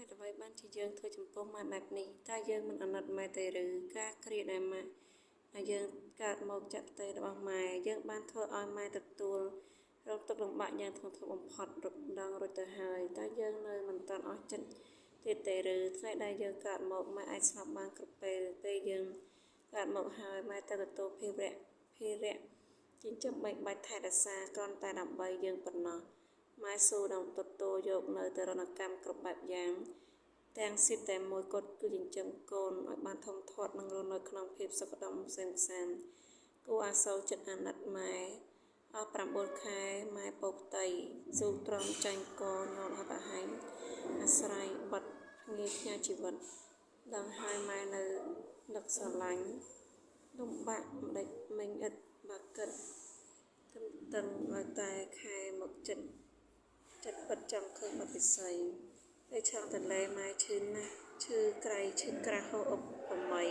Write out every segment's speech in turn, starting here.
ตุអ្វីបានជាយើងធ្វើចំពោះម៉ែបែបនេះតើយើងមិនអាណិតម៉ែទេឬការគ្រាដែលម៉ែយើងកើតមកចាក់ផ្ទៃរបស់ម៉ែយើងបានធ្វើឲ្យម៉ែទទួលរងទុក្ខលំបាកយ៉ាងធ្ងន់ធ្ងរបំផុតរំដងរួចទៅហើយតើយើងនៅមិនទាន់អស់ចិត្តទៀតទេឬថ្ងៃដែលយើងកើតមកម៉ែអាចស្លាប់បានគ្រប់ពេលយើងកើតមកហើយម៉ែទៅទទួលភារៈចិញ្ចឹមបែកបាច់ថែរក្សាគ្រាន់តែដើម្បីយើងប៉ុណ្ណោះម៉ែស៊ូនឹងទទួលយកនៅទរណកម្មគ្រប់បែបយ៉ាងទាំងសិទ្ធតែមួយគត់គឺចិញ្ចឹមកូនឲ្យបានធំធាត់និងរស់នៅក្នុងភាពសុខដុមសែនសានគួរអាសូរចិត្តអាណិតម៉ែអស់9ខែម៉ែពោផ្ទៃស៊ូទ្រាំចាញ់កញោមហបហែងអាស្រ័យបាត់ភ្ងាផ្ញើជីវិតដឹងហើយម៉ែនៅនឹកស្រឡាញ់លំបាក់ម្ដេចមិញឥតបើគិតតឹងឲ្យតែខែមកចិត្តពិតចង់ឃើញបាត់ពិសីពេលឆងតលេម៉ែឈឺណាស់ឈឺក្រៃឈឺក្រាស់ហូរអុកប្រមៃ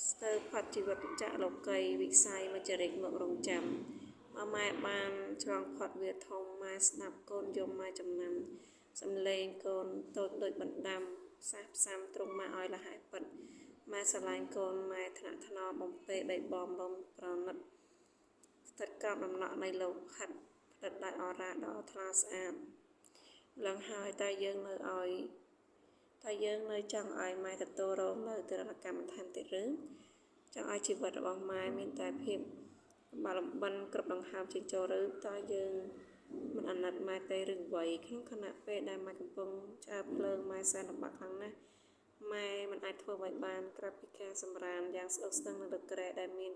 ស្ទើរផាត់ជីវិតចាក់លោកីវិស័យមកចរិកមករងចាំម៉ែបានឆ្លងផាត់វាធំម៉ែស្ដាប់កូនយំម៉ែចំណាំសំឡេងកូនតូចដូចបណ្ដាំផ្សះផ្សាំទ្រង់ម៉ែឲ្យលះហែពិតម៉ែស្រឡាញ់កូនម៉ែថ្នាក់ថ្នមបំពេបីបំប្រណិតស្ថិតក្រោមដំណក់នៃលោកហិតផ្ដិតដោយអរ៉ាដ៏ថ្លាស្អាតឡើងហើយតែយើងនៅចង់ឲ្យម៉ែទទួលរងនៅទរណកម្មបន្ថែមទៀតឬចង់ឲ្យជីវិតរបស់ម៉ែមានតែភាពលំបិនគ្រប់ដង្ហើមជាចូលឬតើយើងមិនអាណិតម៉ែទេឬអ្វីក្នុងខណៈពេលដែលម៉ែកំពុងឆ្អើរភ្លើងម៉ែសែនលំបាកខ្លាំងណាស់ម៉ែមិនអាចធ្វើអ្វីបានក្រៅពីការសម្រានយ៉ាងស្អុកស្ដឹងនៅលើគ្រែដែលមាន